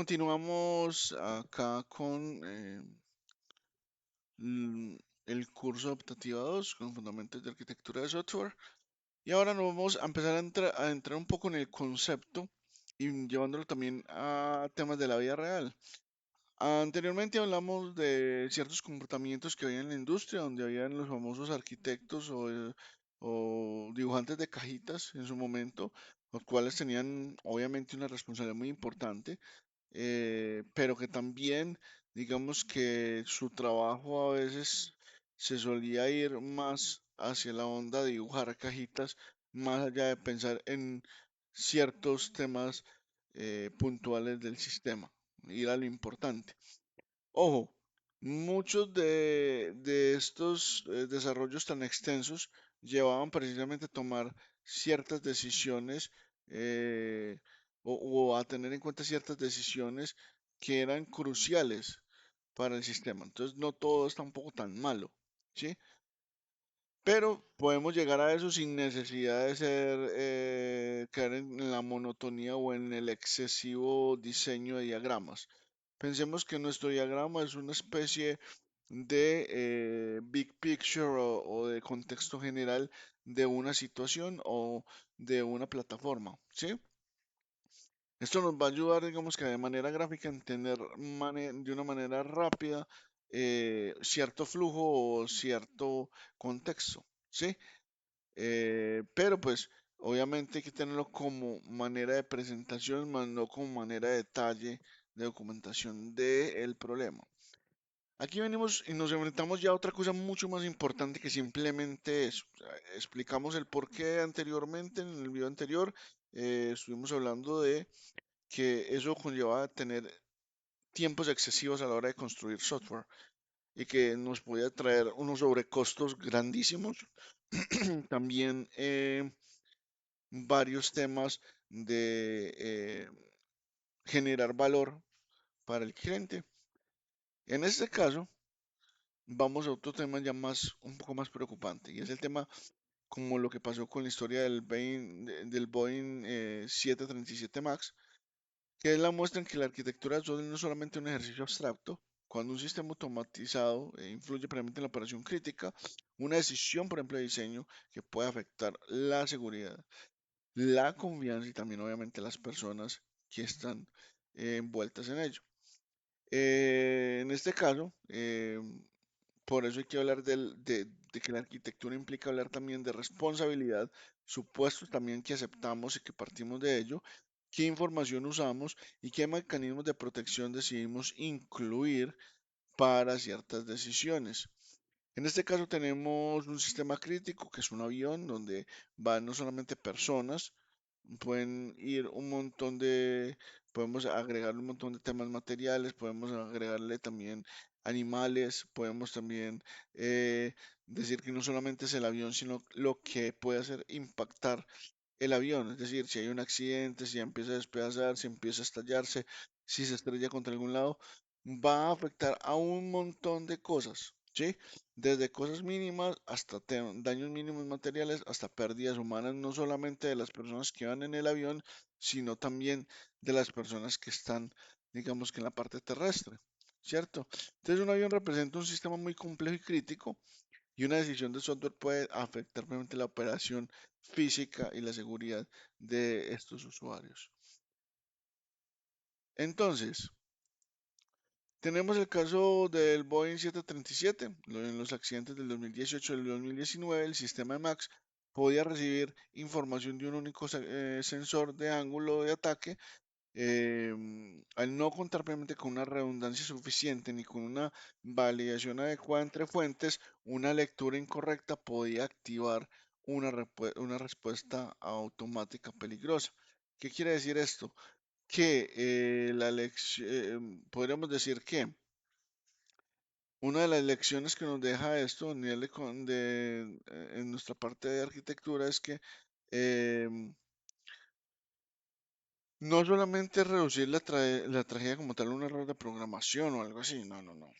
continuamos acá con l- el curso optativa 2 con fundamentos de arquitectura de software. Y ahora nos vamos a empezar a entrar un poco en el concepto y llevándolo también a temas de la vida real. Anteriormente hablamos de ciertos comportamientos que había en la industria, donde habían los famosos arquitectos o dibujantes de cajitas en su momento, los cuales tenían obviamente una responsabilidad muy importante, pero que también, digamos que su trabajo a veces se solía ir más hacia la onda de dibujar cajitas, más allá de pensar en ciertos temas puntuales del sistema, ir a lo importante. Ojo, muchos de estos desarrollos tan extensos llevaban precisamente a tomar ciertas decisiones eh, o a tener en cuenta ciertas decisiones que eran cruciales para el sistema. Entonces no todo está un poco tan malo, ¿sí? Pero podemos llegar a eso sin necesidad de caer en la monotonía o en el excesivo diseño de diagramas. Pensemos que nuestro diagrama es una especie de big picture o de contexto general de una situación o de una plataforma, ¿sí? Esto nos va a ayudar, digamos que de manera gráfica, a entender de una manera rápida cierto flujo o cierto contexto, ¿sí? Pero pues obviamente hay que tenerlo como manera de presentación, más no como manera de detalle de documentación del problema. Aquí venimos y nos enfrentamos ya a otra cosa mucho más importante que simplemente eso. O sea, explicamos el por qué anteriormente, en el video anterior, estuvimos hablando de que eso conllevaba tener tiempos excesivos a la hora de construir software y que nos podía traer unos sobrecostos grandísimos. También varios temas de generar valor para el cliente. En este caso, vamos a otro tema ya más, un poco más preocupante, y es el tema como lo que pasó con la historia del Boeing 737 MAX, que es la muestra en que la arquitectura de software no es solamente un ejercicio abstracto. Cuando un sistema automatizado influye previamente en la operación crítica, una decisión, por ejemplo, de diseño que puede afectar la seguridad, la confianza y también obviamente las personas que están envueltas en ello. En este caso, por eso hay que hablar de que la arquitectura implica hablar también de responsabilidad, supuestos también que aceptamos y que partimos de ello, qué información usamos y qué mecanismos de protección decidimos incluir para ciertas decisiones. En este caso tenemos un sistema crítico que es un avión donde van no solamente personas, pueden ir un montón podemos agregarle un montón de temas materiales, podemos agregarle también animales, podemos también decir que no solamente es el avión, sino lo que puede hacer impactar el avión, es decir, si hay un accidente, si empieza a despedazar, si empieza a estallarse, si se estrella contra algún lado, va a afectar a un montón de cosas, ¿sí? Desde cosas mínimas hasta daños mínimos materiales, hasta pérdidas humanas, no solamente de las personas que van en el avión, sino también de las personas que están, digamos que en la parte terrestre, ¿cierto? Entonces un avión representa un sistema muy complejo y crítico y una decisión de software puede afectar realmente la operación física y la seguridad de estos usuarios. Entonces, tenemos el caso del Boeing 737. En los accidentes del 2018 y del 2019, el sistema de MAX podía recibir información de un único sensor de ángulo de ataque. Al no contar previamente con una redundancia suficiente ni con una validación adecuada entre fuentes, una lectura incorrecta podía activar una respuesta automática peligrosa. ¿Qué quiere decir esto? Que podríamos decir que una de las lecciones que nos deja esto a nivel en nuestra parte de arquitectura es que em, no solamente reducir la tragedia como tal a un error de programación o algo así, no, no, no.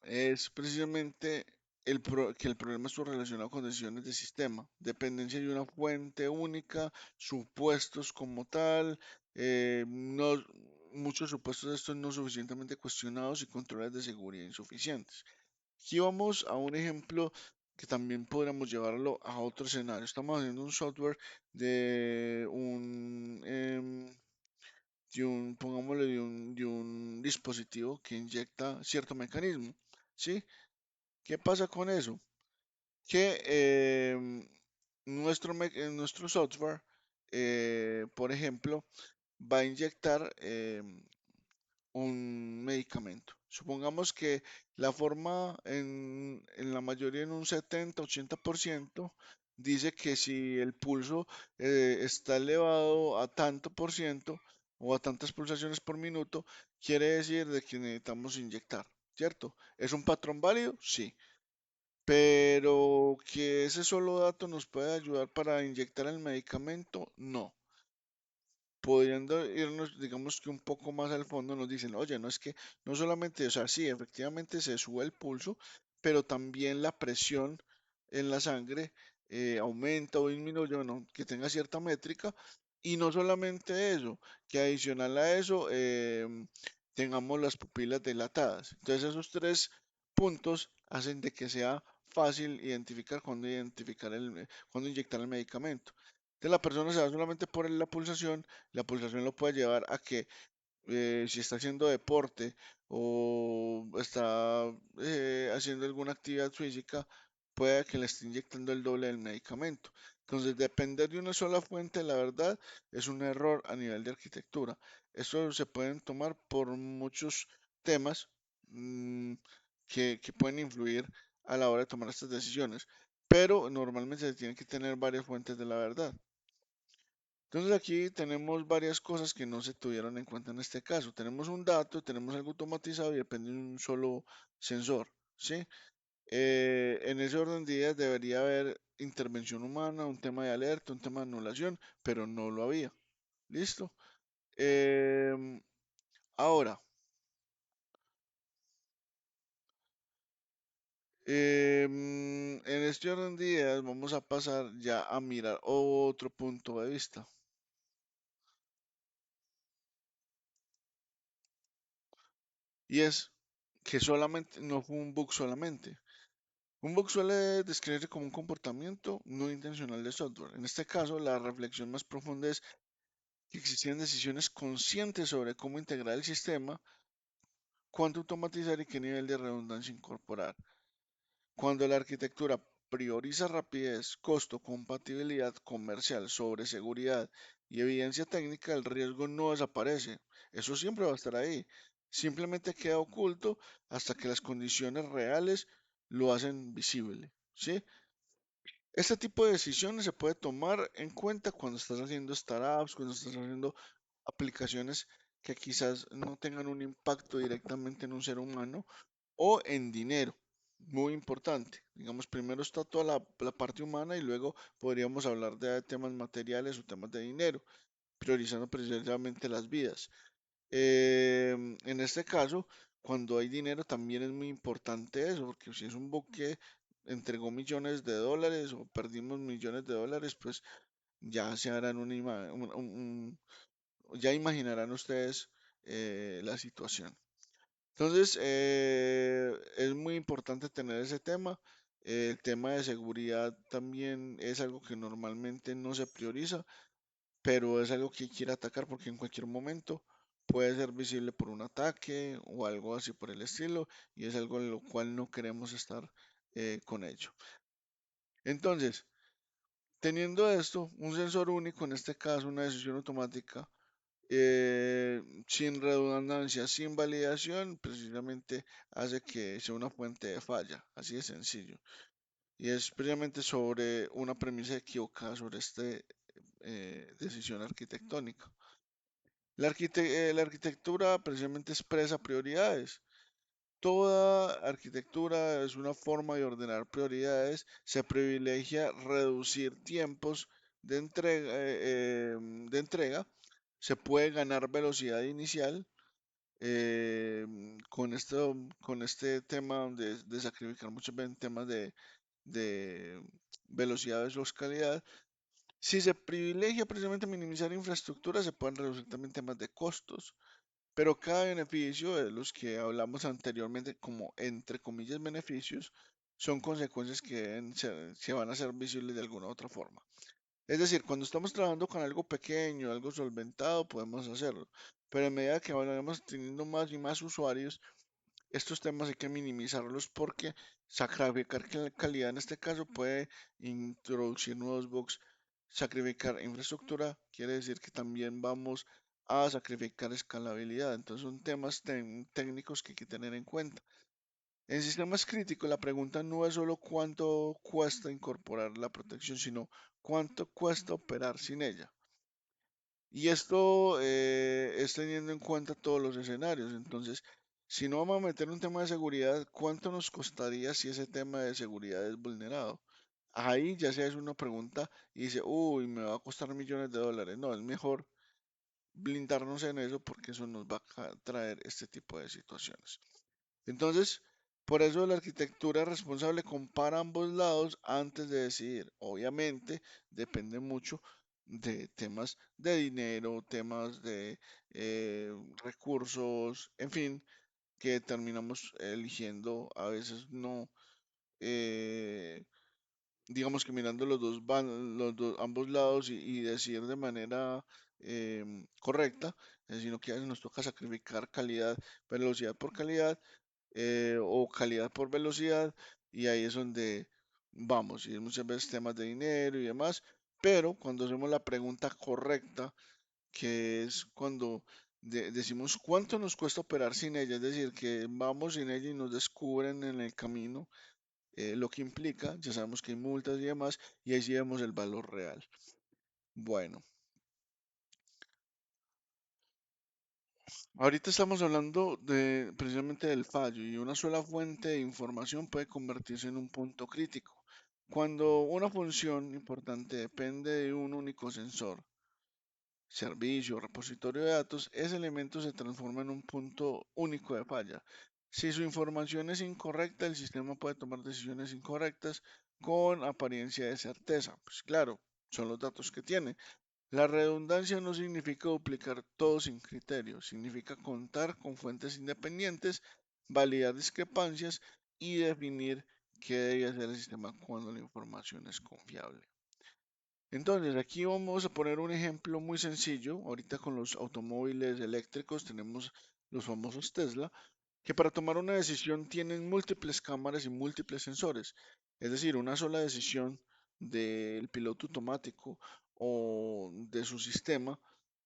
Es precisamente que el problema estuvo relacionado con decisiones de sistema, dependencia de una fuente única, supuestos como tal, no, muchos supuestos de estos no suficientemente cuestionados y controles de seguridad insuficientes. Aquí vamos a un ejemplo que también podríamos llevarlo a otro escenario. Estamos haciendo un software de pongámosle, de un dispositivo que inyecta cierto mecanismo, ¿sí? ¿Qué pasa con eso? Que nuestro software, por ejemplo, va a inyectar un medicamento. Supongamos que la forma en la mayoría, en un 70-80%, dice que si el pulso está elevado a tanto por ciento o a tantas pulsaciones por minuto, quiere decir de que necesitamos inyectar, ¿cierto? ¿Es un patrón válido? Sí. Pero que ese solo dato nos puede ayudar para inyectar el medicamento, no. Pudiendo irnos, digamos que un poco más al fondo, nos dicen, oye, no es que no solamente, o sea, sí, efectivamente se sube el pulso, pero también la presión en la sangre aumenta o disminuye, bueno, que tenga cierta métrica, y no solamente eso, que adicional a eso tengamos las pupilas dilatadas. Entonces esos tres puntos hacen de que sea fácil identificar cuándo inyectar el medicamento. Entonces la persona se va solamente por la pulsación lo puede llevar a que si está haciendo deporte o está haciendo alguna actividad física, puede que le esté inyectando el doble del medicamento. Entonces, depender de una sola fuente, la verdad, es un error a nivel de arquitectura. Esto se pueden tomar por muchos temas mm, que pueden influir a la hora de tomar estas decisiones, pero normalmente se tienen que tener varias fuentes de la verdad. Entonces aquí tenemos varias cosas que no se tuvieron en cuenta en este caso. Tenemos un dato, tenemos algo automatizado y depende de un solo sensor, ¿sí? En ese orden de ideas debería haber intervención humana, un tema de alerta, un tema de anulación, pero no lo había. ¿Listo? Em, ahora, en este orden de ideas vamos a pasar ya a mirar otro punto de vista. Y es que solamente, no fue un bug solamente. Un bug suele describirse como un comportamiento no intencional de software. En este caso, la reflexión más profunda es que existían decisiones conscientes sobre cómo integrar el sistema, cuánto automatizar y qué nivel de redundancia incorporar. Cuando la arquitectura prioriza rapidez, costo, compatibilidad comercial sobre seguridad y evidencia técnica, el riesgo no desaparece. Eso siempre va a estar ahí. Simplemente queda oculto hasta que las condiciones reales lo hacen visible. ¿Sí? Este tipo de decisiones se puede tomar en cuenta cuando estás haciendo startups, cuando estás haciendo aplicaciones que quizás no tengan un impacto directamente en un ser humano o en dinero. Muy importante. Digamos, primero está toda la parte humana y luego podríamos hablar de temas materiales o temas de dinero, priorizando precisamente las vidas. En este caso, cuando hay dinero también es muy importante eso, porque si es un buque entregó millones de dólares o perdimos millones de dólares, pues ya se harán ya imaginarán ustedes la situación. Entonces, es muy importante tener ese tema. El tema de seguridad también es algo que normalmente no se prioriza, pero es algo que quiere atacar porque en cualquier momento puede ser visible por un ataque o algo así por el estilo, y es algo en lo cual no queremos estar con ello. Entonces, teniendo esto, un sensor único, en este caso una decisión automática, sin redundancia, sin validación, precisamente hace que sea una fuente de falla, así de sencillo. Y es precisamente sobre una premisa equivocada sobre esta decisión arquitectónica. La arquitectura precisamente expresa prioridades. Toda arquitectura es una forma de ordenar prioridades. Se privilegia reducir tiempos de entrega. Se puede ganar velocidad inicial con este tema de sacrificar muchos temas de velocidad versus calidad. Si se privilegia precisamente minimizar infraestructura, se pueden reducir también temas de costos. pero cada beneficio de los que hablamos anteriormente como entre comillas beneficios son consecuencias que se van a hacer visibles de alguna u otra forma. Es decir, cuando estamos trabajando con algo pequeño, algo solventado, podemos hacerlo, pero a medida que vayamos teniendo más y más usuarios, estos temas hay que minimizarlos porque sacrificar calidad en este caso puede introducir nuevos bugs. Sacrificar infraestructura quiere decir que también vamos a sacrificar escalabilidad. Entonces son temas técnicos que hay que tener en cuenta. En sistemas críticos la pregunta no es solo cuánto cuesta incorporar la protección, sino cuánto cuesta operar sin ella. Y esto es teniendo en cuenta todos los escenarios. Entonces, si no vamos a meter un tema de seguridad, ¿cuánto nos costaría si ese tema de seguridad es vulnerado? Ahí ya se hace una pregunta y dice, uy, me va a costar millones de dólares. No, es mejor blindarnos en eso porque eso nos va a traer este tipo de situaciones. Entonces, por eso la arquitectura responsable compara ambos lados antes de decidir. Obviamente, depende mucho de temas de dinero, temas de recursos, en fin, que terminamos eligiendo a veces no, eh, digamos que mirando ambos lados y decidir de manera correcta, sino que a veces nos toca sacrificar calidad, velocidad por calidad o calidad por velocidad, y ahí es donde vamos, y muchas veces temas de dinero y demás, pero cuando hacemos la pregunta correcta, que es cuando decimos cuánto nos cuesta operar sin ella, es decir, que vamos sin ella y nos descubren en el camino lo que implica, ya sabemos que hay multas y demás, y ahí sí vemos el valor real. Bueno, ahorita estamos hablando de precisamente del fallo y una sola fuente de información puede convertirse en un punto crítico. Cuando una función importante depende de un único sensor, servicio o repositorio de datos, ese elemento se transforma en un punto único de falla. Si su información es incorrecta, el sistema puede tomar decisiones incorrectas con apariencia de certeza. Pues claro, son los datos que tiene. La redundancia no significa duplicar todo sin criterio, significa contar con fuentes independientes, validar discrepancias y definir qué debe hacer el sistema cuando la información es confiable. Entonces, aquí vamos a poner un ejemplo muy sencillo. Ahorita con los automóviles eléctricos tenemos los famosos Tesla, que para tomar una decisión tienen múltiples cámaras y múltiples sensores. Es decir, una sola decisión del piloto automático o de su sistema,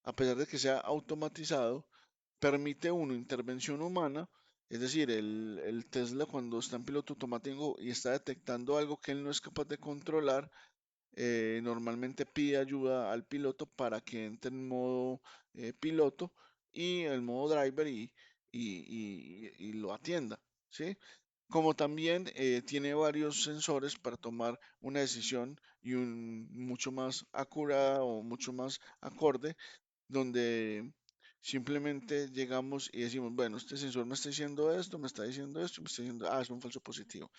a pesar de que sea automatizado, permite una intervención humana. Es decir, el Tesla cuando está en piloto automático y está detectando algo que él no es capaz de controlar, normalmente pide ayuda al piloto para que entre en modo piloto y el modo driver y lo atienda, ¿sí? Como también tiene varios sensores para tomar una decisión y un mucho más acurada o mucho más acorde, donde simplemente llegamos y decimos, bueno, este sensor me está diciendo esto, me está diciendo esto, me está diciendo, es un falso positivo.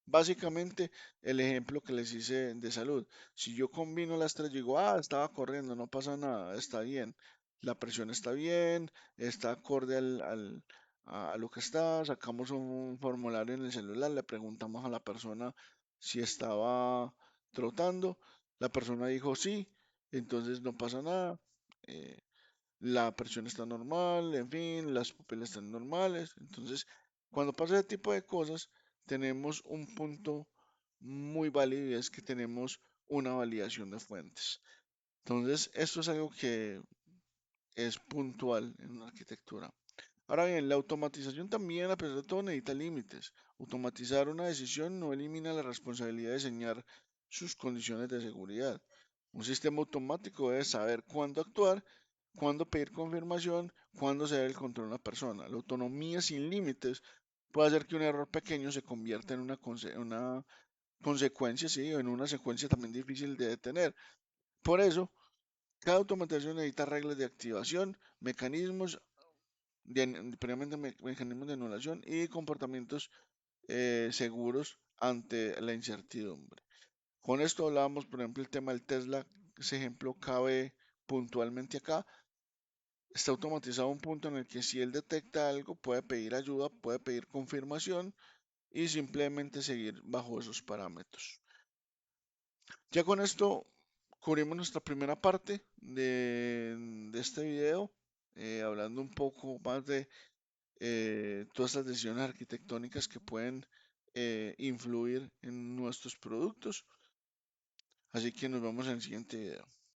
Básicamente, el ejemplo que les hice de salud. Si yo combino las tres, digo, estaba corriendo, no pasa nada, está bien. La presión está bien, está acorde a lo que está. Sacamos un formulario en el celular, le preguntamos a la persona si estaba trotando. La persona dijo sí, entonces no pasa nada. eh, la presión está normal, en fin, las pupilas están normales. Entonces, cuando pasa ese tipo de cosas, tenemos un punto muy válido y es que tenemos una validación de fuentes. Entonces, esto es algo que es puntual en una arquitectura. Ahora bien, la automatización también, a pesar de todo, necesita límites. Automatizar una decisión no elimina la responsabilidad de diseñar sus condiciones de seguridad. Un sistema automático debe saber cuándo actuar, cuándo pedir confirmación, cuándo ceder el control a una persona. La autonomía sin límites puede hacer que un error pequeño se convierta en una consecuencia, sí, o en una secuencia también difícil de detener. Por eso, cada automatización necesita reglas de activación, mecanismos previamente mecanismos de anulación y comportamientos seguros ante la incertidumbre. Con esto hablábamos, por ejemplo, el tema del Tesla, ese ejemplo cabe puntualmente acá. está automatizado a un punto en el que si él detecta algo, puede pedir ayuda, puede pedir confirmación y simplemente seguir bajo esos parámetros. Ya con esto cubrimos nuestra primera parte de este video, hablando un poco más de todas estas decisiones arquitectónicas que pueden influir en nuestros productos. Así que nos vemos en el siguiente video.